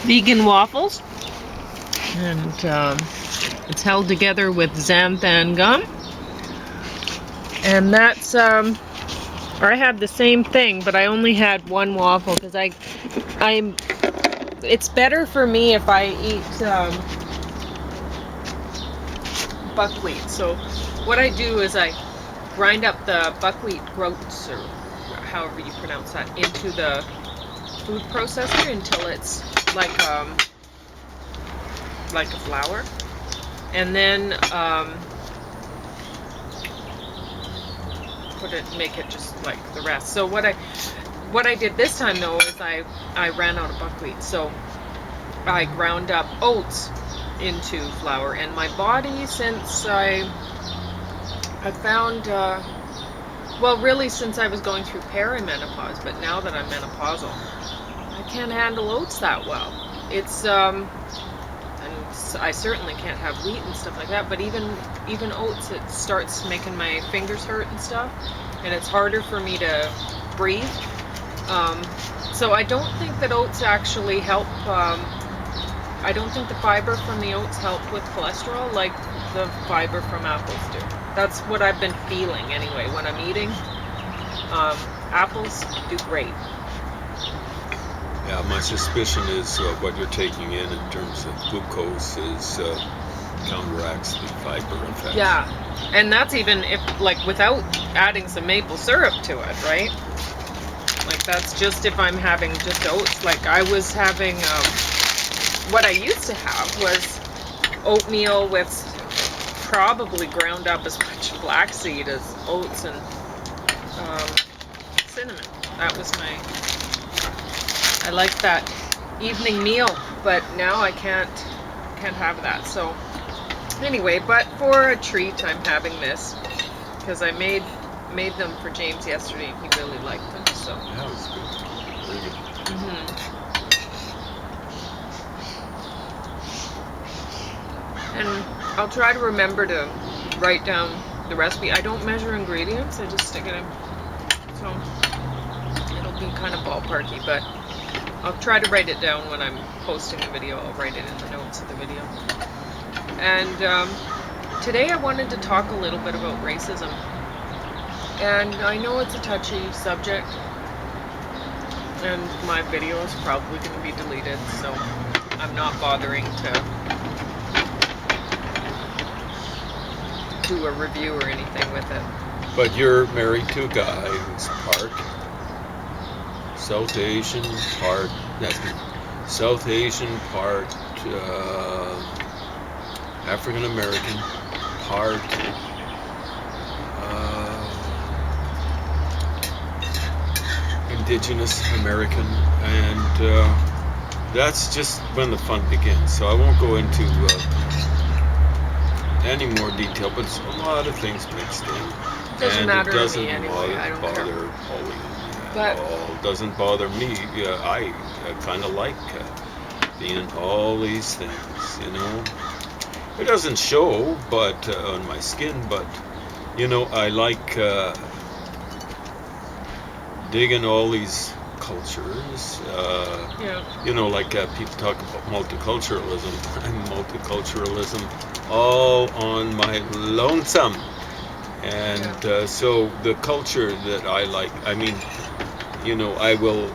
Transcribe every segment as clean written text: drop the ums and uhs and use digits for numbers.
vegan waffles. And it's held together with Xanthan gum. And that's, I had the same thing, but I only had one waffle because it's better for me if I eat buckwheat. So what I do is I grind up the buckwheat groats, or however you pronounce that, into the food processor until it's like a flour, and then make it just like the rest. So what I did this time though is I ran out of buckwheat, so I ground up oats into flour, and my body, since I found well, really since I was going through perimenopause, but now that I'm menopausal, I can't handle oats that well. It's and I certainly can't have wheat and stuff like that, but even oats, it starts making my fingers hurt and stuff, and it's harder for me to breathe. So I don't think that oats actually help. I don't think the fiber from the oats help with cholesterol like the fiber from apples do. That's what I've been feeling anyway when I'm eating. Apples do great. Yeah, my suspicion is what you're taking in terms of glucose is counteracts the fiber effect. Yeah, and that's even if, like, without adding some maple syrup to it, right? Like, that's just if I'm having just oats. Like, I was having, what I used to have was oatmeal with probably ground up as much flaxseed as oats and cinnamon. That was I like that evening meal, but now I can't have that. So anyway, but for a treat, I'm having this because I made them for James yesterday, and he really liked them. So that was good. Really good. And I'll try to remember to write down the recipe. I don't measure ingredients; I just stick it in. So it'll be kind of ballparky, but I'll try to write it down when I'm posting the video. I'll write it in the notes of the video. And today I wanted to talk a little bit about racism. And I know it's a touchy subject, and my video is probably going to be deleted, so I'm not bothering to do a review or anything with it. But you're married to a guy who's part South Asian, part African American, part Indigenous American, and that's just when the fun begins. So I won't go into any more detail, but it's a lot of things mixed in. Doesn't matter to me anyway. I don't care. But doesn't bother me. Yeah, I kind of like being all these things, you know. It doesn't show, but on my skin. But you know, I like digging all these cultures. You know, like people talk about multiculturalism. I'm multiculturalism all on my lonesome. And so the culture that I like, I mean, you know, I will,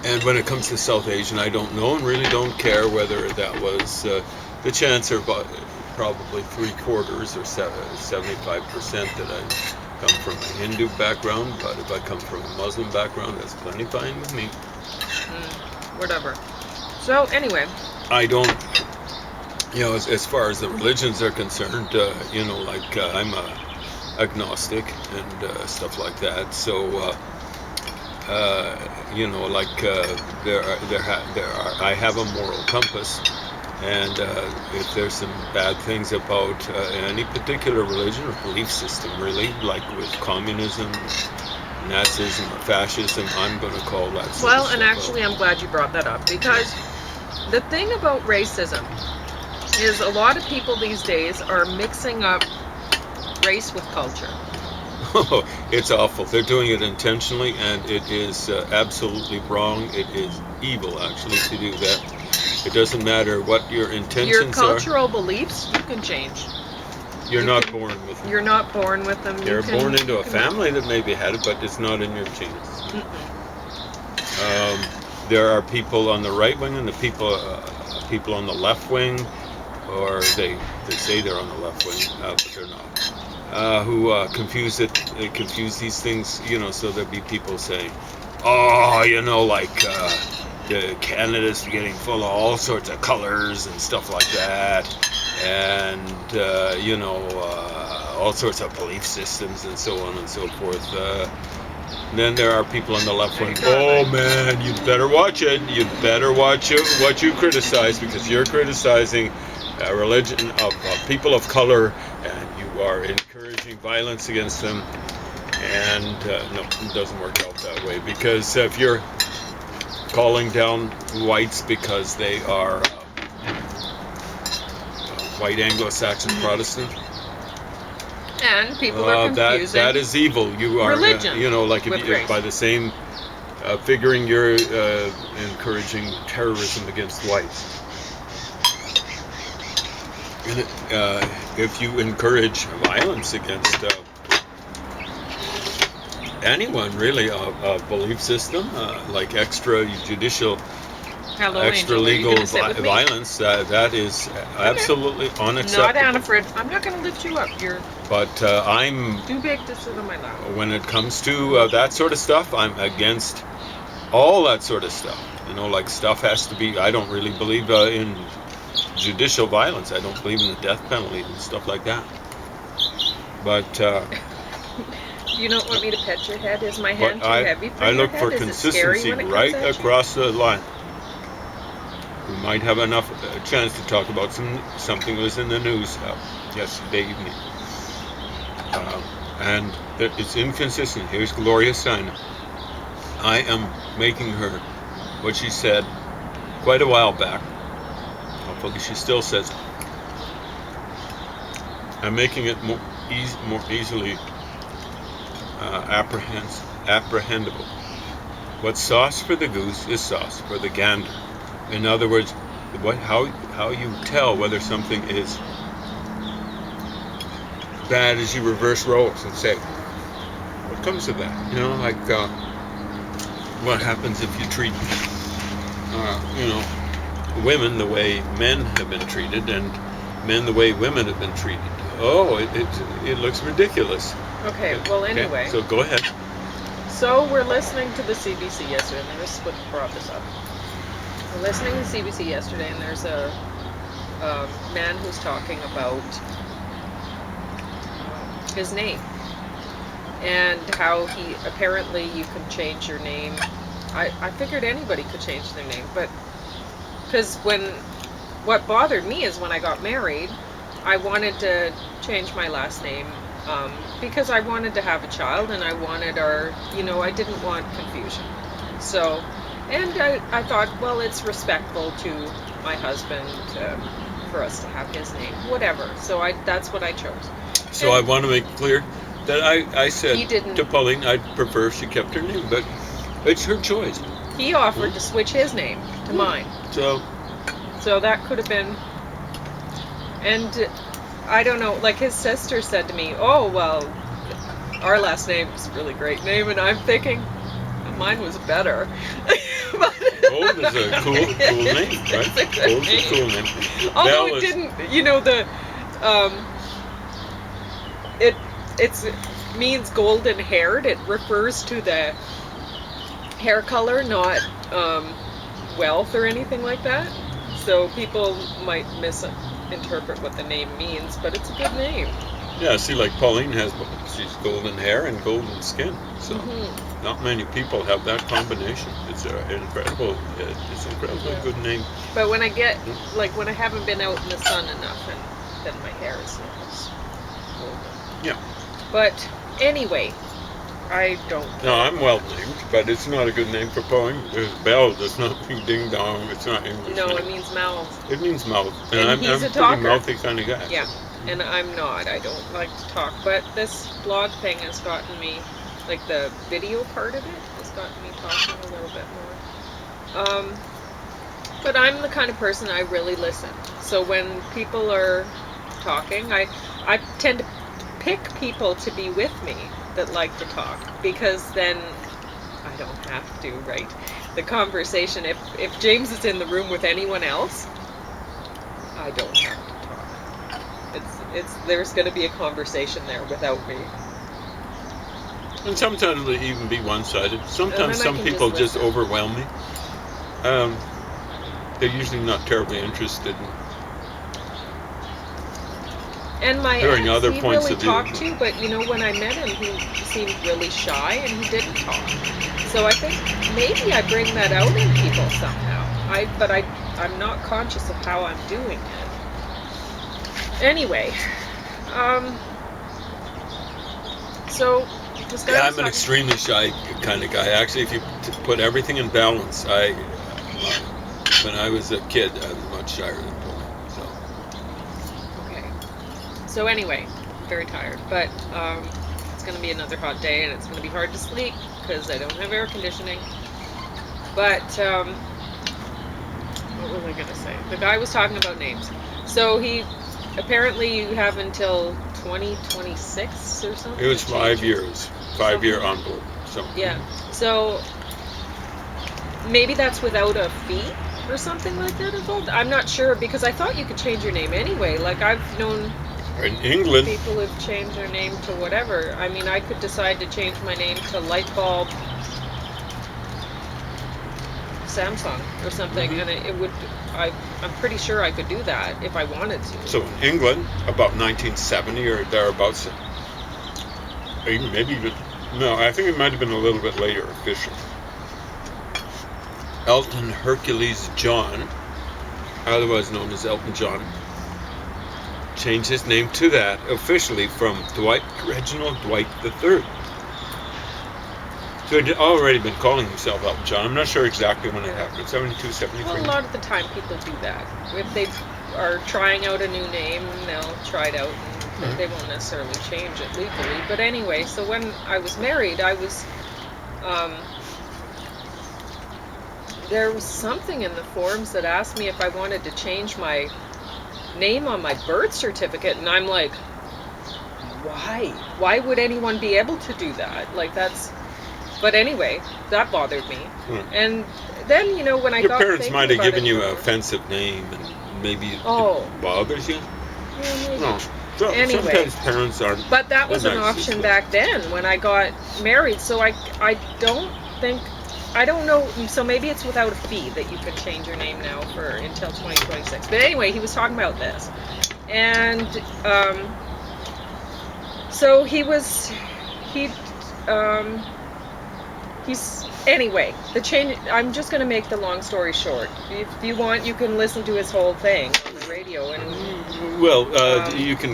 and when it comes to South Asian, I don't know and really don't care whether that was, the chance are probably 3/4 or 75% that I come from a Hindu background, but if I come from a Muslim background, that's plenty fine with me. Whatever. So anyway. I don't, you know, as far as the religions are concerned, you know, like I'm agnostic and stuff like that. So, you know, like I have a moral compass, and if there's some bad things about any particular religion or belief system, really, like with communism, Nazism, or fascism, I'm going to call that. Well, and actually, I'm glad you brought that up, because the thing about racism is a lot of people these days are mixing up race with culture. Oh, it's awful. They're doing it intentionally, and it is absolutely wrong. It is evil, actually, to do that. It doesn't matter what your intentions Your are. cultural beliefs, you can change. You're not born with them. You're not born with them. You're born into a family that maybe had it, but it's not in your genes. There are people on the right wing and the people on the left wing, or they say they're on the left wing, but they're not. Who confuse these things, so there'll be people saying, oh, like Canada's getting full of all sorts of colors and stuff like that, and all sorts of belief systems and so on and so forth. And then there are people on the left wing. Oh man, you'd better watch it. You'd better watch it, what you criticize, because you're criticizing a religion of people of color, and you are encouraging violence against them. And no, it doesn't work out that way, because if you're calling down whites because they are white Anglo-Saxon Protestant, and people are confusing that is evil. You are religion, like if you, by the same figuring, you're encouraging terrorism against whites. And if you encourage violence against anyone, really, a belief system, like extrajudicial, extra-legal violence, that is absolutely unacceptable. Not Annafred. I'm not going to lift you up. You're. But I'm too big to sit on my lap. When it comes to that sort of stuff, I'm against all that sort of stuff. Like stuff has to be. I don't really believe in judicial violence. I don't believe in the death penalty and stuff like that. But. You don't want me to pet your head? Is my hand too heavy for I your look head? for consistency right across the line. We might have enough chance to talk about something that was in the news yesterday evening. And it's inconsistent. Here's Gloria Steinem. I am making her what she said quite a while back. Hopefully she still says it. I'm making it more easily apprehendable. What's sauce for the goose is sauce for the gander. In other words, how you tell whether something is bad is you reverse roles and say, what comes of that? Like what happens if you treat women the way men have been treated, and men the way women have been treated? Oh, it looks ridiculous. Okay, well, anyway. Okay, so go ahead. So we're listening to the CBC yesterday, and this is what brought this up. We're listening to CBC yesterday, and there's a man who's talking about his name and how apparently you can change your name. I figured anybody could change their name, but because what bothered me is when I got married, I wanted to change my last name because I wanted to have a child, and I wanted I didn't want confusion. So, and I thought, well, it's respectful to my husband for us to have his name, whatever. So that's what I chose. So I want to make clear that I said to Pauline I'd prefer if she kept her name, but it's her choice. He offered to switch his name to mine. So that could have been, and I don't know, like his sister said to me, oh, well, our last name is a really great name, and I'm thinking, mine was better. Gold is a cool name, right? Gold is a cool name. Although it didn't, it means golden haired. It refers to the hair color, not wealth or anything like that. So people might misinterpret what the name means, but it's a good name. Yeah, see, like Pauline she's golden hair and golden skin, so not many people have that combination. It's incredible. It's an incredibly good name. But when I when I haven't been out in the sun enough, and then my hair is golden. Yeah. But anyway, I don't. No, I'm well named, but it's not a good name for Pauline. Belle does not mean ding dong. It's not English. No, name. It means mouth. It means mouth, and I'm he's a talker. pretty mouthy kind of guy. Yeah. and I'm not. I don't like to talk, but this blog thing has gotten me, like the video part of it, has gotten me talking a little bit more. But I'm the kind of person, I really listen. So when people are talking, I tend to pick people to be with me that like to talk, because then I don't have to, right? The conversation, if James is in the room with anyone else, I don't have to talk. There's going to be a conversation there without me. And sometimes it'll even be one-sided. Sometimes some can people just just overwhelm me. They're usually not terribly interested in and my hearing ex, other he points really of view. talked too, but when I met him, he seemed really shy and he didn't talk. So I think maybe I bring that out in people somehow. But I'm not conscious of how I'm doing it. Anyway, so this guy. Yeah, I'm an extremely shy kind of guy. Actually, if you put everything in balance, when I was a kid, I was much shyer than Tony. So. Okay. So anyway, I'm very tired, but it's going to be another hot day, and it's going to be hard to sleep because I don't have air conditioning. But what was I going to say? The guy was talking about names. So apparently you have until 2026 or something. It was 5 years, 5-year envelope. So. Yeah. So maybe that's without a fee or something like that involved. I'm not sure, because I thought you could change your name anyway. Like, I've known in England, people who've changed their name to whatever. I mean, I could decide to change my name to Lightbulb Samsung or something, and it would. I'm pretty sure I could do that if I wanted to. So in England, about 1970 or thereabouts, maybe even no, I think it might have been a little bit later officially. Elton Hercules John, otherwise known as Elton John, changed his name to that officially from Reginald Dwight III. So he'd already been calling himself Elton John. I'm not sure exactly when it happened, 72, 73. Well, a lot of the time people do that. If they are trying out a new name, they'll try it out, and they won't necessarily change it legally. But anyway, so when I was married, there was something in the forms that asked me if I wanted to change my name on my birth certificate, and I'm like, why? Why would anyone be able to do that? Like, that's... But anyway, that bothered me. And then, when I got your parents might have given you an more offensive name, and maybe it bothers you. Yeah, maybe. No. So, anyway, sometimes parents aren't. But that was an option back then when I got married. So I don't know. So maybe it's without a fee that you can change your name now until 2026. But anyway, he was talking about this, and so anyway, the change. I'm just going to make the long story short. If you want, you can listen to his whole thing on the radio. And you can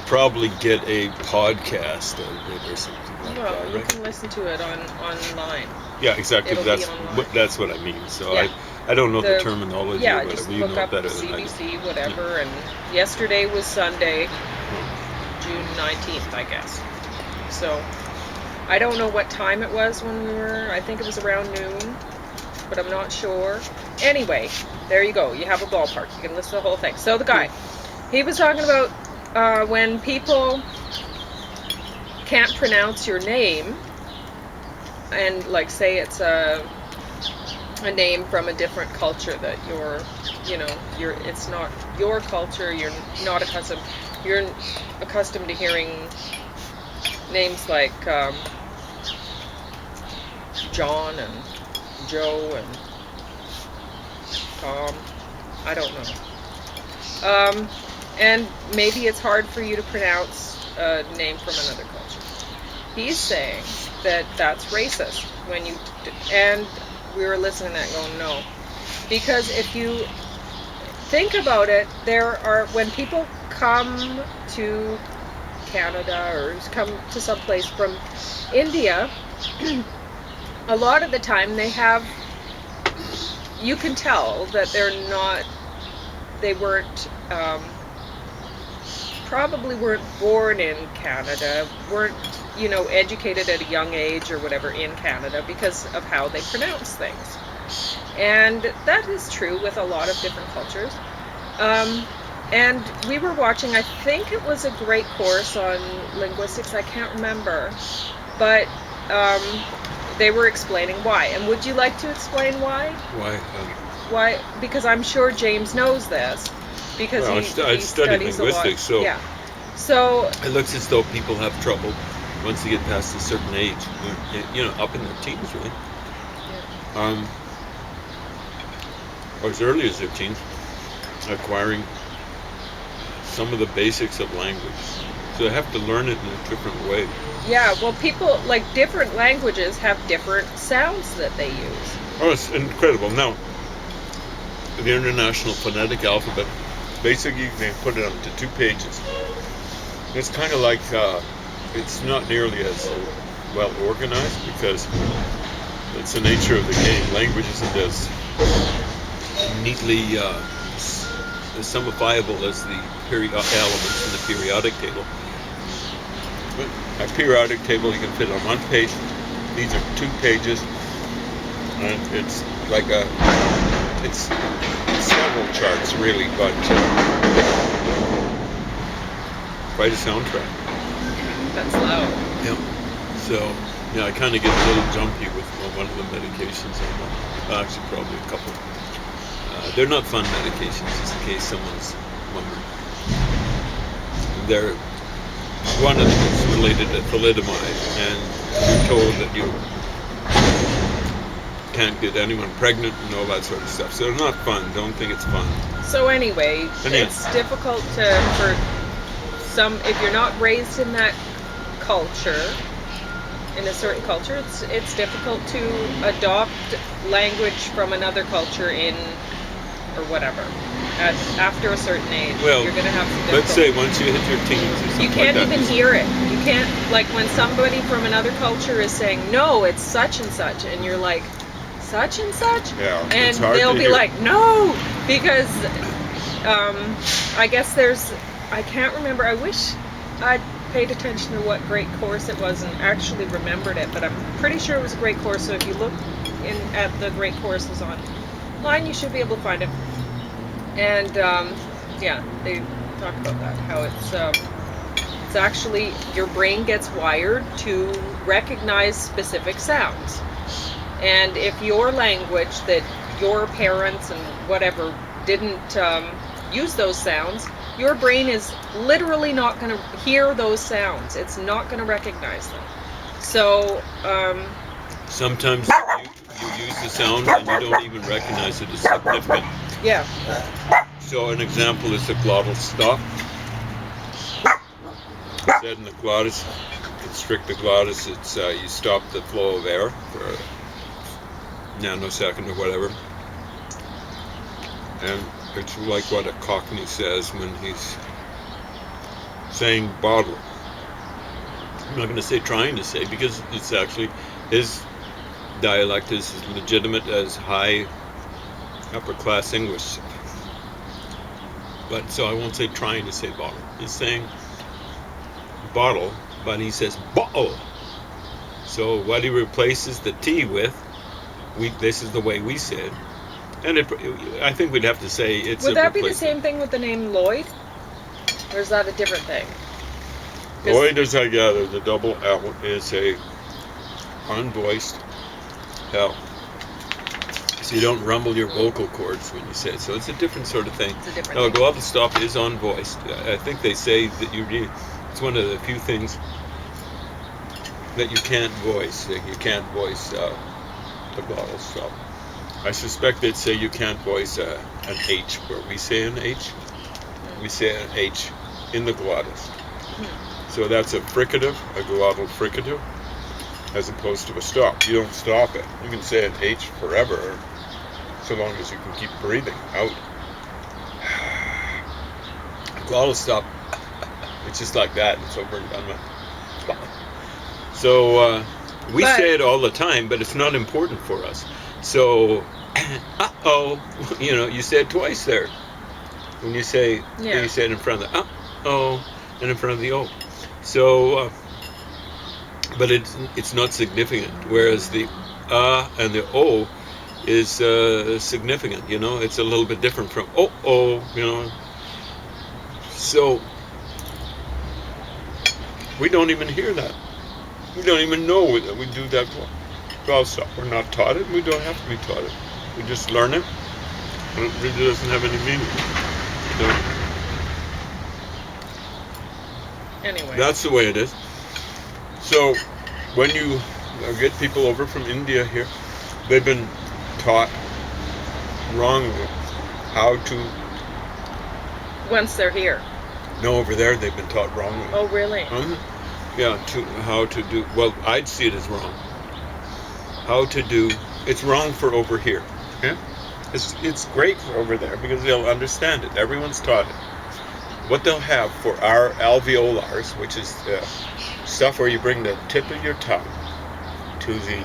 probably get a podcast of it or something like that. Well, you can listen to it online. Yeah, exactly. That's what I mean. So yeah. I don't know the terminology. Yeah, or whatever. just You look know up better than CBC, whatever. And yesterday was Sunday, June 19th, I guess. So I don't know what time it was when we were. I think it was around noon, but I'm not sure. Anyway, there you go. You have a ballpark. You can listen to the whole thing. So the guy, he was talking about when people can't pronounce your name, and like say it's a name from a different culture that it's not your culture. You're accustomed to hearing names like John and Joe and Tom. I don't know. And maybe it's hard for you to pronounce a name from another culture. He's saying that that's racist and we were listening to that going, no. Because if you think about it, when people come to Canada or come to some place from India, a lot of the time you can tell that they weren't probably weren't born in Canada, weren't, educated at a young age or whatever in Canada because of how they pronounce things. And that is true with a lot of different cultures. And we were watching, I think it was a great course on linguistics, I can't remember, but they were explaining why. And would you like to explain why? Why? Why? Because I'm sure James knows this. Because he studies linguistics, a lot. Yeah. So it looks as though people have trouble once they get past a certain age, up in their teens, really. Yeah. Or as early as their teens, acquiring some of the basics of language. So they have to learn it in a different way. Yeah, well, people, like, different languages have different sounds that they use. Oh, it's incredible. Now, the International Phonetic Alphabet, basically they put it onto 2 pages. It's kind of like, it's not nearly as well organized because it's the nature of the game. Language isn't as neatly summifiable as the elements in the periodic table. But a periodic table you can fit on 1 page. These are 2 pages, and it's like it's several charts really, but quite a soundtrack. That's loud. Yeah. So I kind of get a little jumpy with one of the medications I'm on. Well, actually, probably a couple. They're not fun medications, just in case someone's wondering. One of them is related to thalidomide, and you're told that you can't get anyone pregnant and all that sort of stuff. So they're not fun. Don't think it's fun. So anyway, it's difficult for some, if you're not raised in that culture, in a certain culture, it's difficult to adopt language from another culture or whatever. After a certain age, well, you're going to have some difficulty. Let's say once you hit your teens or something you can't like that, even hear it. You can't, like when somebody from another culture is saying, no, it's such and such, and you're like, such and such? Yeah, and it's hard they'll to be hear. like, no, because I guess I can't remember, I wish I'd paid attention to what great course it was and actually remembered it, but I'm pretty sure it was a great course, so if you look at the great courses online, you should be able to find it. And they talk about that, how it's actually, your brain gets wired to recognize specific sounds. And if your language that your parents and whatever didn't use those sounds, your brain is literally not going to hear those sounds. It's not going to recognize them. So sometimes you use the sound and you don't even recognize it as significant. Yeah. So an example is the glottal stop. Said in the glottis, constrict the glottis. It's you stop the flow of air for a nanosecond or whatever. And it's like what a Cockney says when he's saying bottle. I'm not going to say trying to say, because it's actually, his dialect is as legitimate as high upper class English. But so I won't say trying to say bottle. He's saying bottle, but he says bottle. So what he replaces the T with, this is the way we say it. And I think we'd have to say it's Would that be the same thing with the name Lloyd? Or is that a different thing? Lloyd is, I gather, the double L is a unvoiced L. So you don't rumble your vocal cords when you say it. So it's a different sort of thing. It's a different Now, thing. glottal stop is unvoiced. I think they say that it's one of the few things that you can't voice. You can't voice the glottal stop. I suspect they'd say you can't voice an H where we say an H. We say an H in the glottis. So that's a fricative, a glottal fricative, as opposed to a stop. You don't stop it. You can say an H forever, so long as you can keep breathing out. Glottal stop, it's just like that. It's over and done with. So we say it all the time, but it's not important for us. So, you say it twice there. When you say, you say it in front of the, and in front of the O. So, but it's not significant. Whereas the and the O is significant. You know, it's a little bit different from oh. You know, so we don't even hear that. We don't even know that we do that. Well, so we're not taught it. We don't have to be taught it. We just learn it. And it really doesn't have any meaning. So Anyway. that's the way it is. So when you get people over from India here, they've been taught wrongly how to. Once they're here. No, over there they've been taught wrongly. Oh, really? Yeah, how to do. Well, I'd see it as wrong. How to do. It's wrong for over here. Yeah? It's great for over there because they'll understand it. Everyone's taught it. What they'll have for our alveolars, which is stuff where you bring the tip of your tongue to the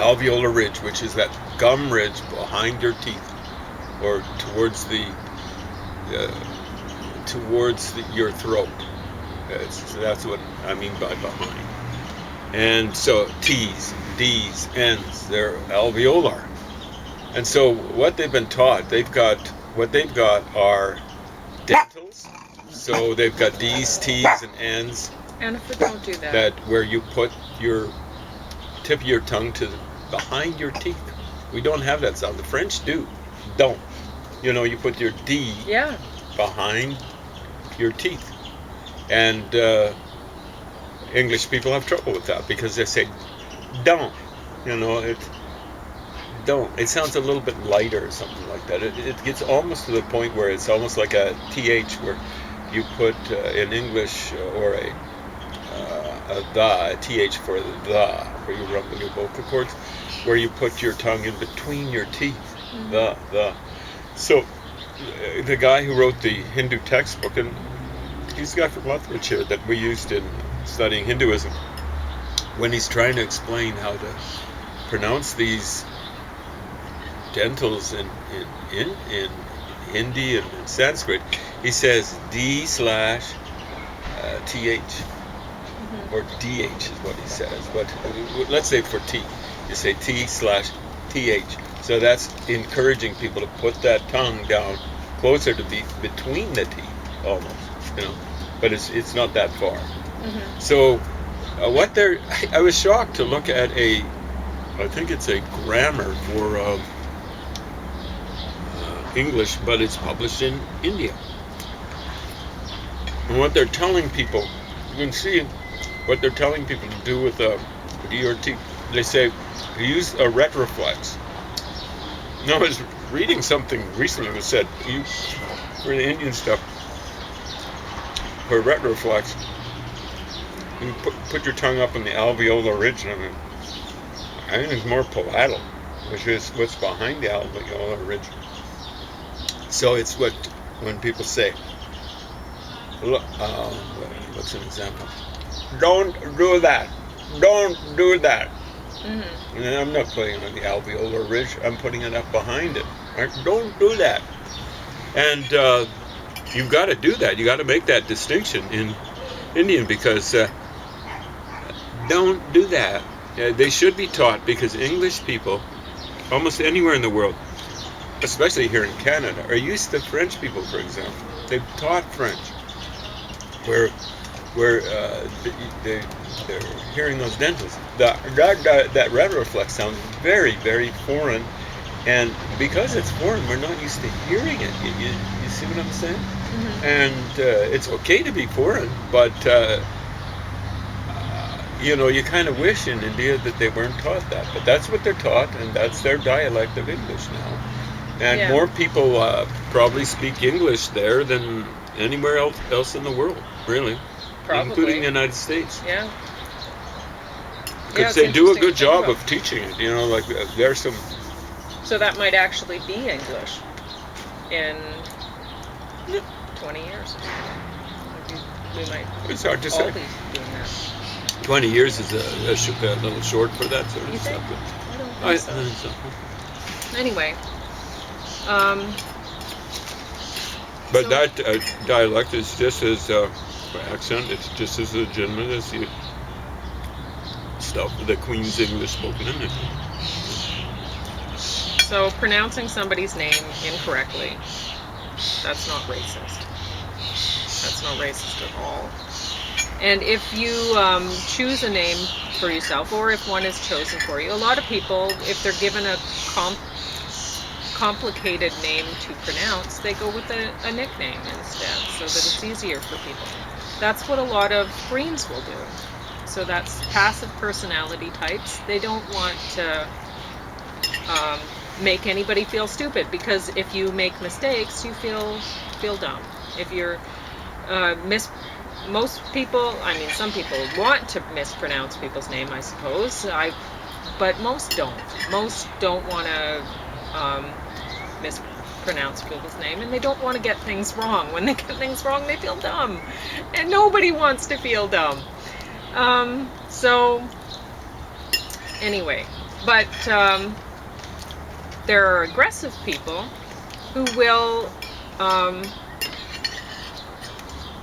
alveolar ridge, which is that gum ridge behind your teeth, or towards your throat. That's what I mean by behind. And so T's, D's, N's, they're alveolar. And so what they've been taught, they've got are dentals. So they've got D's, T's, and N's. And if we don't do that. That where you put your tip of your tongue to behind your teeth. We don't have that sound. The French do. Don't. You know, you put your D behind your teeth. And English people have trouble with that because they say don't. You know, don't. It sounds a little bit lighter or something like that. It gets almost to the point where it's almost like a TH where you put in English or a TH for the, where you rumble your vocal cords, where you put your tongue in between your teeth. Mm-hmm. The. So the guy who wrote the Hindu textbook, and he's the guy from Lethbridge here that we used in studying Hinduism, when he's trying to explain how to pronounce these dentals in Hindi and in Sanskrit, he says D/TH or DH is what he says. But let's say for T, you say T/TH. So that's encouraging people to put that tongue down closer to be between the teeth, almost, you know. But it's not that far. Mm-hmm. So I was shocked to look at I think it's a grammar for English, but it's published in India. And what they're telling people, you can see what they're telling people to do with D or T. They say use a retroflex. Now, I was reading something recently that said for the Indian stuff, for retroflex, you put your tongue up in the alveolar ridge. I mean, I think it's more palatal, which is what's behind the alveolar ridge. So it's when people say, what's an example? Don't do that. Don't do that. Mm-hmm. And I'm not putting it on the alveolar ridge. I'm putting it up behind it. Right? Don't do that. And you've got to do that. You got to make that distinction in Indian because don't do that. They should be taught because English people, almost anywhere in the world, especially here in Canada, are used to French people, for example. They've taught French, where they're hearing those dentals. That retroflex sounds very, very foreign, and because it's foreign, we're not used to hearing it. You see what I'm saying? Mm-hmm. And it's okay to be foreign, but you kind of wish in India that they weren't taught that. But that's what they're taught, and that's their dialect of English now. And more people probably speak English there than anywhere else in the world, really. Probably. Including the United States. Yeah. Because they do a good job of teaching it. Like there's some... So that might actually be English in 20 years. We might... It's hard to say. Be doing that. 20 years is a little short for that sort of stuff. I don't think so. Anyway, But that dialect is just as accent. It's just as legitimate as the stuff the Queen's English spoken in it. So pronouncing somebody's name incorrectly, that's not racist. That's not racist at all. And if you choose a name for yourself, or if one is chosen for you, a lot of people, if they're given a complicated name to pronounce, they go with a nickname instead, so that it's easier for people. That's what a lot of Greens will do. So that's passive personality types. They don't want to make anybody feel stupid, because if you make mistakes, you feel dumb. If you're most people, I mean, some people want to mispronounce people's name, I suppose. But most don't. Most don't want to mispronounce people's name, and they don't want to get things wrong. When they get things wrong, they feel dumb, and nobody wants to feel dumb. So anyway, but there are aggressive people who will,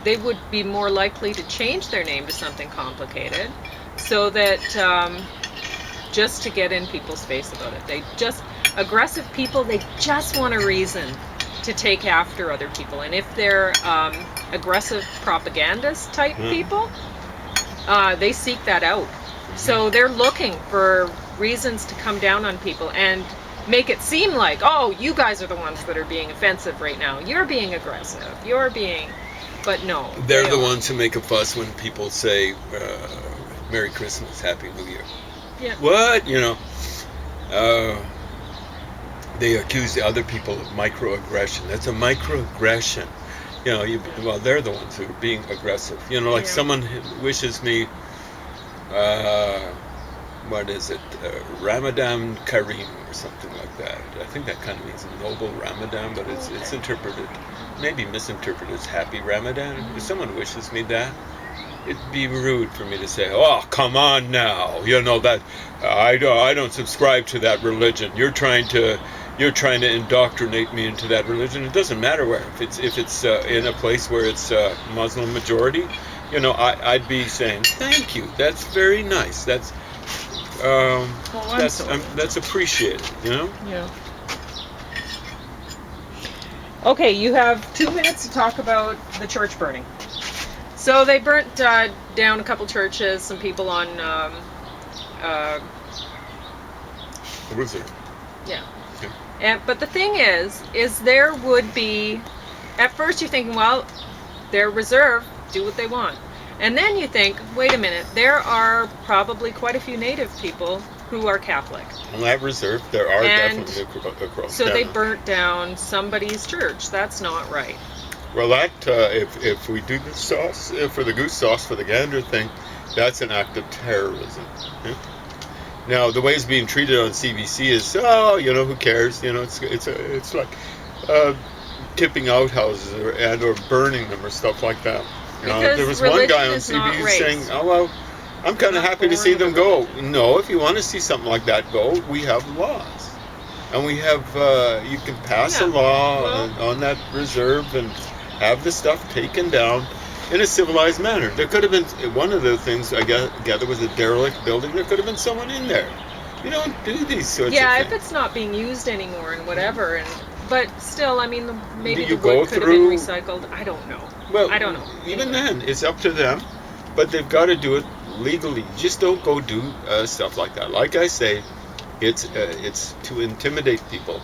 they would be more likely to change their name to something complicated, so that just to get in people's face about it. Aggressive people, they just want a reason to take after other people. And if they're aggressive propagandist type people, they seek that out. So they're looking for reasons to come down on people and make it seem like, oh, you guys are the ones that are being offensive right now. You're being aggressive. But no. They're the ones who make a fuss when people say, Merry Christmas, Happy New Year. Yeah. What? They accuse the other people of microaggression. That's a microaggression. Well, they're the ones who are being aggressive. Someone wishes me, what is it, Ramadan Kareem or something like that. I think that kind of means noble Ramadan, but it's interpreted, maybe misinterpreted as Happy Ramadan. If someone wishes me that, it'd be rude for me to say, oh, come on now, that I don't subscribe to that religion. You're trying to indoctrinate me into that religion. It doesn't matter where. If it's in a place where it's Muslim majority, I'd be saying, thank you. That's very nice. That's that's appreciated. Yeah. Okay, you have 2 minutes to talk about the church burning. So they burnt down a couple churches, some people on. Reserve. Yeah. But the thing is there would be, at first you're thinking, well, they're reserve, do what they want. And then you think, wait a minute, there are probably quite a few Native people who are Catholic. On that reserve, there are definitely across So Canada. they burnt down somebody's church. That's not right. Well, that, if we do the sauce, for the goose sauce, for the gander thing, that's an act of terrorism. Yeah? Now, the way it's being treated on CBC is, who cares? It's like tipping out houses or burning them or stuff like that. There was one guy on CBC saying, oh, well, I'm kind of happy to see them go. No, if you want to see something like that go, we have laws. And we have, you can pass a law on that reserve and have the stuff taken down in a civilized manner. There could have been, one of the things I gather was a derelict building. There could have been someone in there. You don't do these sorts of things. Yeah, if it's not being used anymore and whatever. But still, I mean, maybe the wood could have been recycled. I don't know. Well, I don't know. Even then, it's up to them. But they've got to do it legally. Just don't go do stuff like that. Like I say, it's to intimidate people.